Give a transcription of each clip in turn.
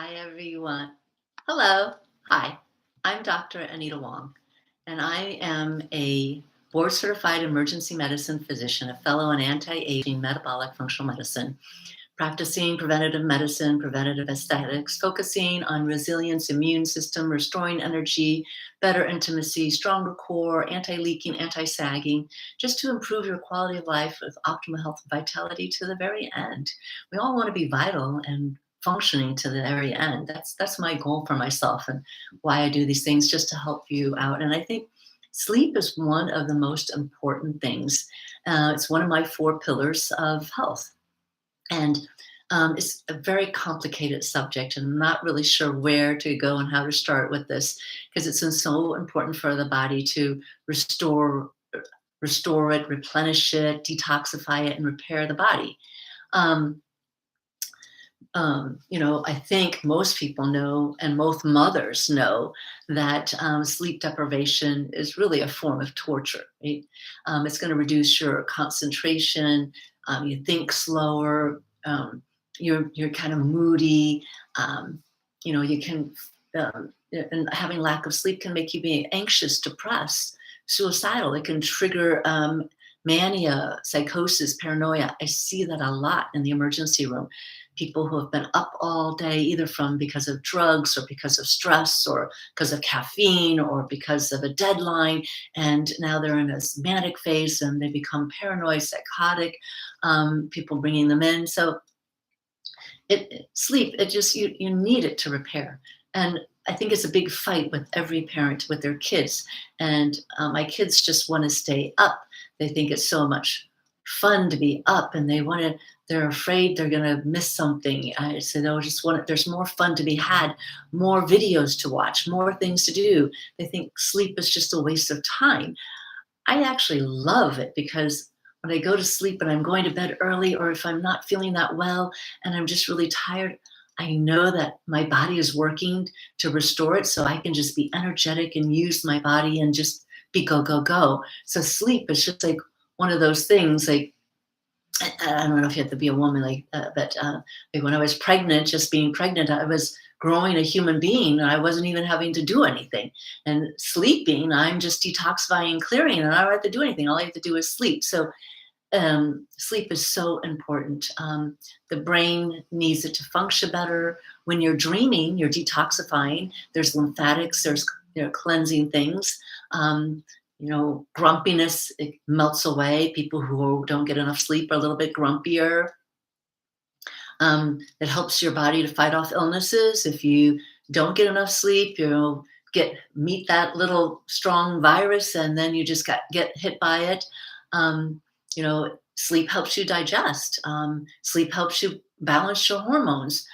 Hi, everyone. Hello. Hi, I'm Dr. Anita Wong, and I am a board certified emergency medicine physician, a fellow in anti aging metabolic functional medicine, practicing preventative medicine, preventative aesthetics, focusing on resilience, immune system, restoring energy, better intimacy, stronger core, anti leaking, anti sagging, just to improve your quality of life with optimal health and vitality to the very end. We all want to be vital and functioning to the very end. That's my goal for myself and why I do these things, just to help you out. And I think sleep is one of the most important things. It's one of my four pillars of health. And it's a very complicated subject, and I'm not really sure where to go and how to start with this because it's so important for the body to restore it, replenish it, detoxify it, and repair the body. Um, I think most people know, and most mothers know, that sleep deprivation is really a form of torture. Right? It's going to reduce your concentration. You think slower. You're kind of moody. Um, you can, and having lack of sleep can make you be anxious, depressed, suicidal. It can trigger mania, psychosis, paranoia. I see that a lot in the emergency room. People who have been up all day, either from because of drugs or because of stress or because of caffeine or because of a deadline, and now they're in this manic phase and they become paranoid, psychotic. People bringing them in. So sleep, it just, you need it to repair. And I think it's a big fight with every parent with their kids. And my kids just want to stay up. They think it's so much fun to be up, and they're afraid they're going to miss something. I said, oh, there's more fun to be had, more videos to watch, more things to do. They think sleep is just a waste of time. I actually love it because when I go to sleep and I'm going to bed early, or if I'm not feeling that well and I'm just really tired, I know that my body is working to restore it so I can just be energetic and use my body and just be go, go, go. So sleep is just like one of those things. Like, I don't know if you have to be a woman, but like when I was pregnant, just being pregnant, I was growing a human being and I wasn't even having to do anything. And sleeping, I'm just detoxifying, clearing, and I don't have to do anything. All I have to do is sleep. So sleep is so important. The brain needs it to function better. When you're dreaming, you're detoxifying. There's lymphatics, there's cleansing things. Grumpiness, it melts away. People who don't get enough sleep are a little bit grumpier. It helps your body to fight off illnesses. If you don't get enough sleep, you'll meet that little strong virus, and then you just get hit by it. Sleep helps you digest. Sleep helps you balance your hormones.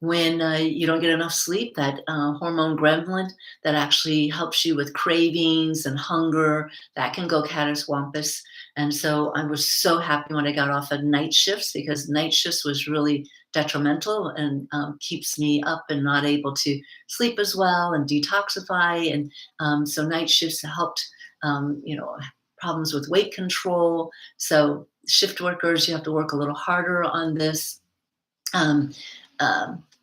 When you don't get enough sleep, that hormone gremlin that actually helps you with cravings and hunger, that can go cataswampus. And so I was so happy when I got off of night shifts, because night shifts was really detrimental and keeps me up and not able to sleep as well and detoxify. And so night shifts helped, problems with weight control. So shift workers, you have to work a little harder on this. Um,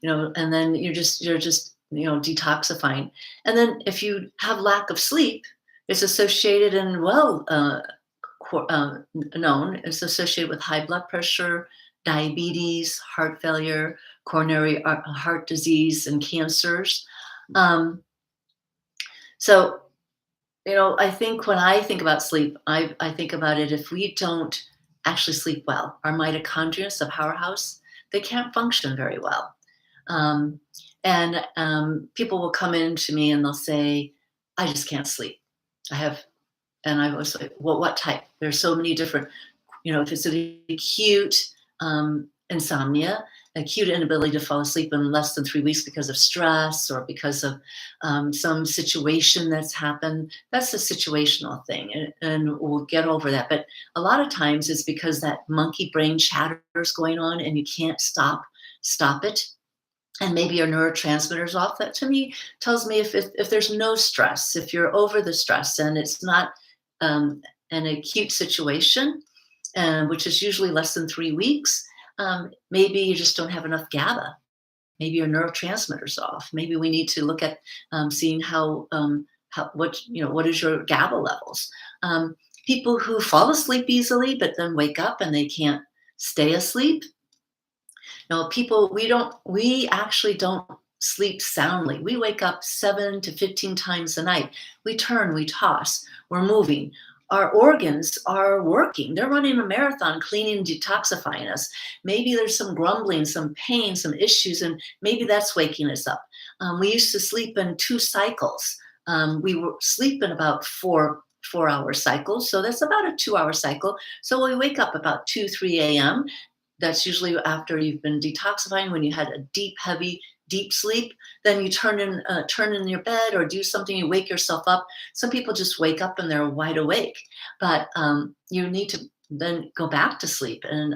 and then you're just detoxifying. And then if you have lack of sleep, it's associated and known, it's associated with high blood pressure, diabetes, heart failure, coronary heart disease, and cancers. Um, so I think when I think about sleep, I think about it, if we don't actually sleep well, our mitochondria, the powerhouse, they can't function very well. Um, and people will come in to me and they'll say, I just can't sleep. I have, and I was like, well, what type? There's so many different, if it's an acute insomnia, acute inability to fall asleep in less than 3 weeks because of stress or because of some situation that's happened, that's a situational thing, and we'll get over that. But a lot of times it's because that monkey brain chatter is going on and you can't stop it. And maybe your neurotransmitters off. That to me tells me if there's no stress, if you're over the stress and it's not an acute situation, which is usually less than 3 weeks, maybe you just don't have enough GABA. maybe your neurotransmitters off. Maybe we need to look at seeing what is your GABA levels. Um, People who fall asleep easily but then wake up and they can't stay asleep. No, people, we actually don't sleep soundly. We wake up 7 to 15 times a night. We turn, we toss, we're moving. Our organs are working. They're running a marathon, cleaning, detoxifying us. Maybe there's some grumbling, some pain, some issues, and maybe that's waking us up. We used to sleep in 2 cycles. We were sleeping about four-hour cycles, so that's about a 2-hour cycle. So we wake up about 2, 3 a.m. That's usually after you've been detoxifying, when you had a deep, heavy, deep sleep. Then you turn in your bed or do something, you wake yourself up. Some people just wake up and they're wide awake, but you need to then go back to sleep. And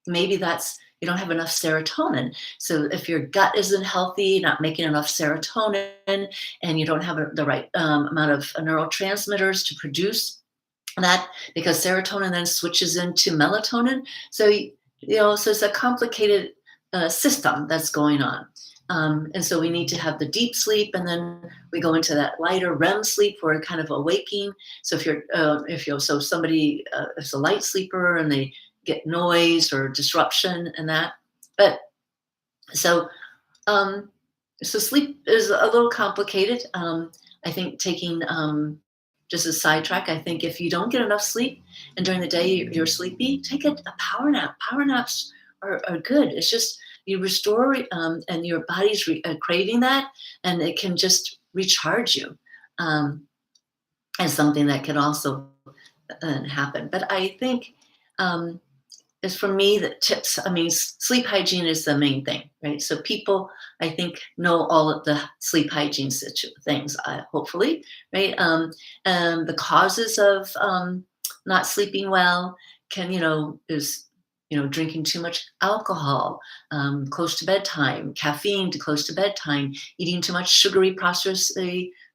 maybe that's, you don't have enough serotonin. So if your gut isn't healthy, not making enough serotonin, and you don't have the right amount of neurotransmitters to produce that, because serotonin then switches into melatonin. So so it's a complicated system that's going on. And so we need to have the deep sleep, and then we go into that lighter REM sleep where we're kind of awaking. So so somebody is a light sleeper and they get noise or disruption and that. But so so sleep is a little complicated. I think taking just a sidetrack, I think if you don't get enough sleep and during the day you're sleepy, take a power nap. Power naps are good. It's just you restore, and your body's craving that, and it can just recharge you. As something that can also happen. But I think is for me the tips. I mean, sleep hygiene is the main thing, right? So people, I think, know all of the sleep hygiene things, hopefully, right? And the causes of not sleeping well is drinking too much alcohol, close to bedtime, caffeine to close to bedtime, eating too much sugary processed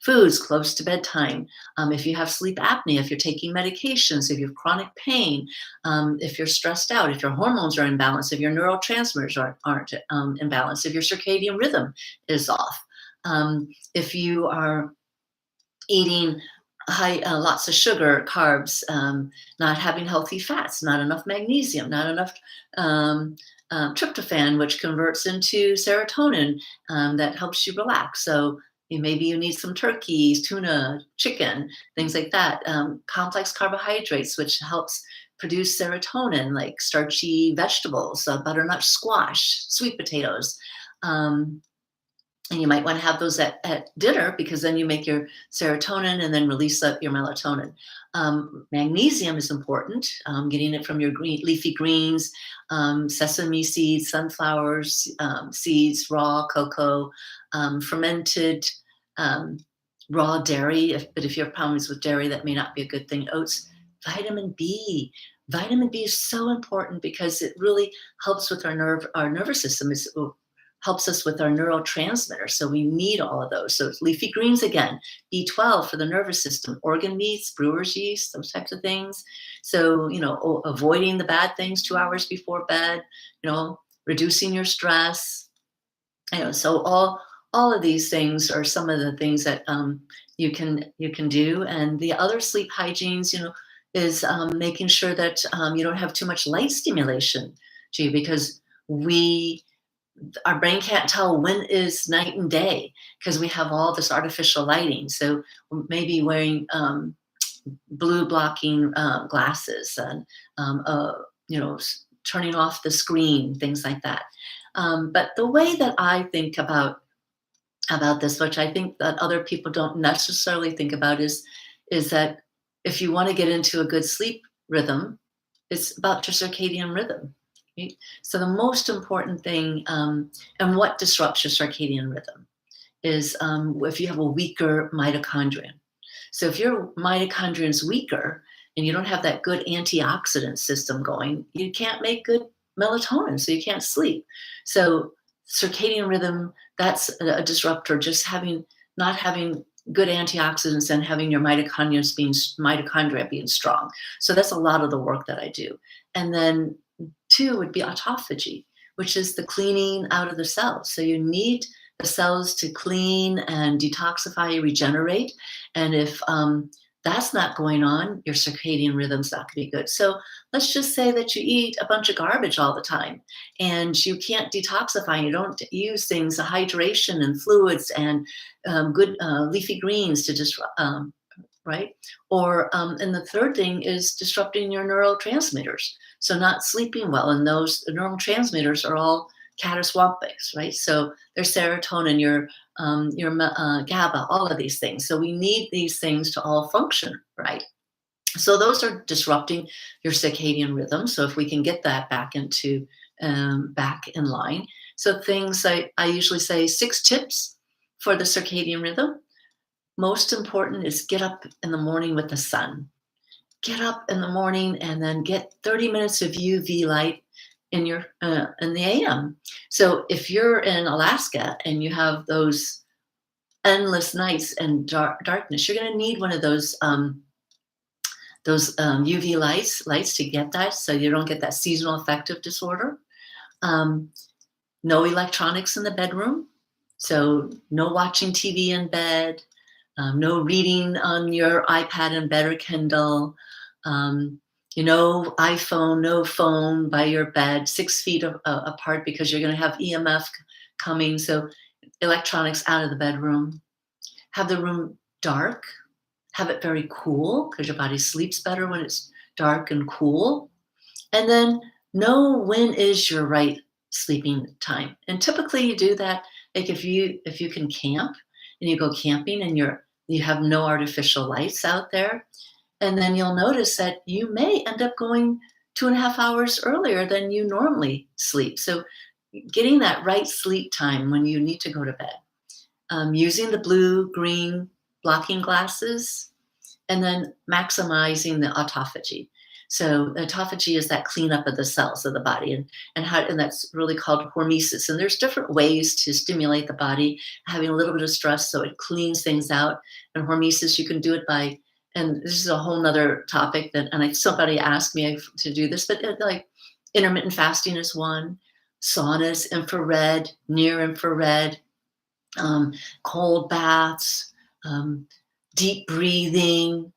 foods close to bedtime. If you have sleep apnea, if you're taking medications, if you have chronic pain, if you're stressed out, if your hormones are imbalanced, if your neurotransmitters aren't imbalanced, if your circadian rhythm is off, if you are eating lots of sugar, carbs, not having healthy fats, not enough magnesium, not enough tryptophan, which converts into serotonin that helps you relax. So maybe you need some turkeys, tuna, chicken, things like that. Complex carbohydrates, which helps produce serotonin, like starchy vegetables, butternut squash, sweet potatoes. And you might want to have those at dinner, because then you make your serotonin and then release up your melatonin. Magnesium is important, getting it from your leafy greens, sesame seeds, sunflowers, seeds, raw cocoa, fermented raw dairy. But if you have problems with dairy, that may not be a good thing. Oats, vitamin B. Vitamin B is so important because it really helps with our nervous system. Helps us with our neurotransmitters. So we need all of those. So leafy greens again, B12 for the nervous system, organ meats, brewer's yeast, those types of things. So, avoiding the bad things 2 hours before bed, reducing your stress. So all of these things are some of the things that you can do. And the other sleep hygienes, is making sure that you don't have too much light stimulation, because our brain can't tell when is night and day, because we have all this artificial lighting. So maybe wearing blue blocking glasses, and turning off the screen, things like that. But the way that I think about this, which I think that other people don't necessarily think about, is that if you want to get into a good sleep rhythm, it's about your circadian rhythm. Right? So the most important thing, and what disrupts your circadian rhythm, is if you have a weaker mitochondrion. So if your mitochondrion is weaker and you don't have that good antioxidant system going, you can't make good melatonin, so you can't sleep. So circadian rhythm, that's a disruptor. Just not having good antioxidants and having your mitochondria being strong. So that's a lot of the work that I do. And then 2 would be autophagy, which is the cleaning out of the cells. So you need the cells to clean and detoxify, regenerate. And if that's not going on, your circadian rhythm's not going to be good. So let's just say that you eat a bunch of garbage all the time and you can't detoxify. You don't use things, hydration and fluids and good leafy greens to just right? Or and the third thing is disrupting your neurotransmitters. So not sleeping well, and those neurotransmitters are all catastrophics, right? So there's serotonin, your GABA, all of these things. So we need these things to all function, right? So those are disrupting your circadian rhythm. So if we can get that back in line. So things I usually say 6 tips for the circadian rhythm. Most important is get up in the morning with the sun. Get up in the morning and then get 30 minutes of UV light in the AM. So if you're in Alaska and you have those endless nights and darkness, you're going to need one of those UV lights to get that, so you don't get that seasonal affective disorder. No electronics in the bedroom, so no watching TV in bed. No reading on your iPad in bed or Kindle. iPhone, no phone by your bed, 6 feet apart because you're going to have EMF coming. So electronics out of the bedroom. Have the room dark. Have it very cool because your body sleeps better when it's dark and cool. And then know when is your right sleeping time. And typically you do that, like if you can camp and you go camping and you have no artificial lights out there, and then you'll notice that you may end up going 2.5 hours earlier than you normally sleep. So getting that right sleep time when you need to go to bed, using the blue-green blocking glasses, and then maximizing the autophagy. So autophagy is that cleanup of the cells of the body, and that's really called hormesis. And there's different ways to stimulate the body, having a little bit of stress so it cleans things out. And hormesis, you can do it by, and this is a whole nother topic somebody asked me to do this, but like intermittent fasting is one, saunas, infrared, near infrared, cold baths, deep breathing,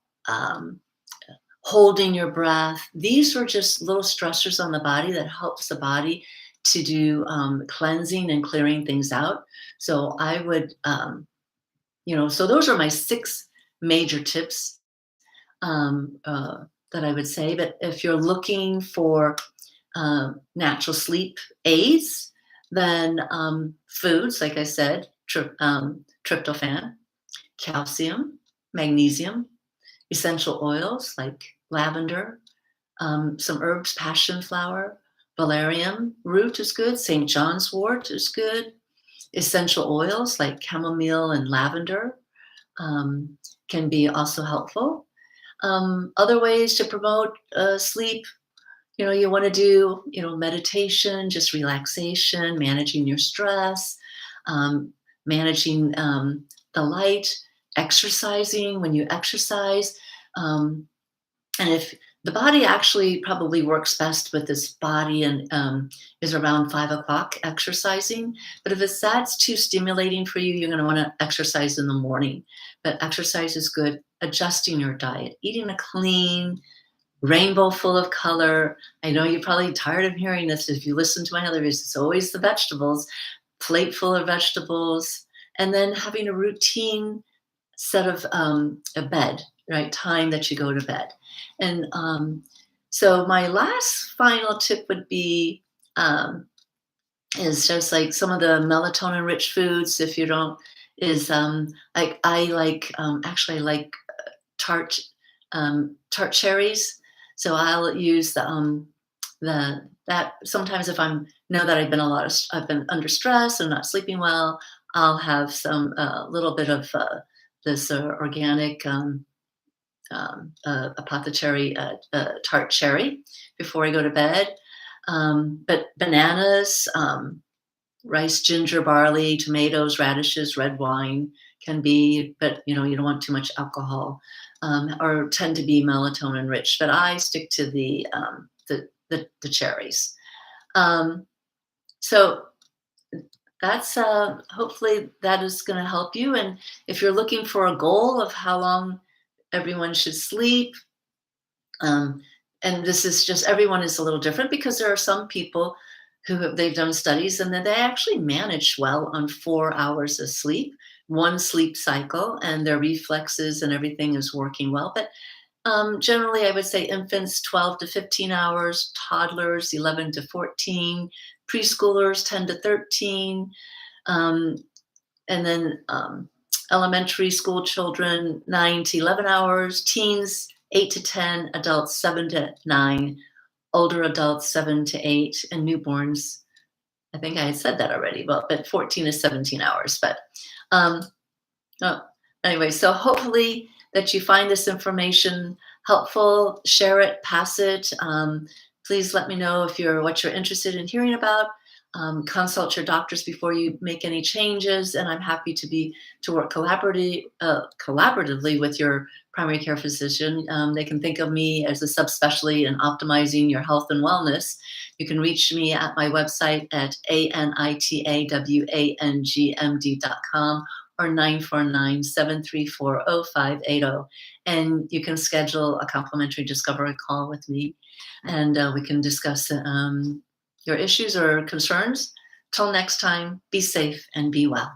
holding your breath. These are just little stressors on the body that helps the body to do cleansing and clearing things out. So I would, so those are my 6 major tips that I would say. But if you're looking for natural sleep aids, then foods, like I said, tryptophan, calcium, magnesium, essential oils like lavender, some herbs, passion flower, valerian root is good, St. John's wort is good, essential oils like chamomile and lavender can be also helpful. Other ways to promote sleep, you want to do, meditation, just relaxation, managing your stress, managing the light, exercising when you exercise. And if the body actually probably works best with this body and is around 5 o'clock exercising. But if that's too stimulating for you, you're going to want to exercise in the morning. But exercise is good. Adjusting your diet, eating a clean, rainbow full of color. I know you're probably tired of hearing this. If you listen to my other videos, it's always the vegetables, plate full of vegetables, and then having a routine set of a bed, right? Time that you go to bed. And so my last final tip would be is just like some of the melatonin rich foods. If you don't, is like I like actually I like tart cherries. So I'll use that sometimes if know that I've been under stress and not sleeping well, I'll have some little bit of this organic apothecary tart cherry before I go to bed. But bananas, rice, ginger, barley, tomatoes, radishes, red wine can be, but you don't want too much alcohol, or tend to be melatonin rich. But I stick to the cherries. So that's hopefully that is going to help you. And if you're looking for a goal of how long everyone should sleep, um, and this is just everyone is a little different because there are some people they've done studies and that they actually manage well on 4 hours of sleep, one sleep cycle, and their reflexes and everything is working well. But generally, I would say infants 12 to 15 hours, toddlers 11 to 14, preschoolers 10 to 13, um, and then elementary school children 9 to 11 hours, teens 8 to 10, adults 7 to 9, older adults 7 to 8, and newborns. I think I had said that already, but 14 to 17 hours. But um, oh, anyway, so hopefully that you find this information helpful. Share it, pass it. Please let me know if you're what you're interested in hearing about. Consult your doctors before you make any changes, and I'm happy to work collaboratively with your primary care physician. They can think of me as a subspecialty in optimizing your health and wellness. You can reach me at my website at anitawangmd.com or 949-734-0580. And you can schedule a complimentary discovery call with me, and we can discuss your issues or concerns. Till next time, be safe and be well.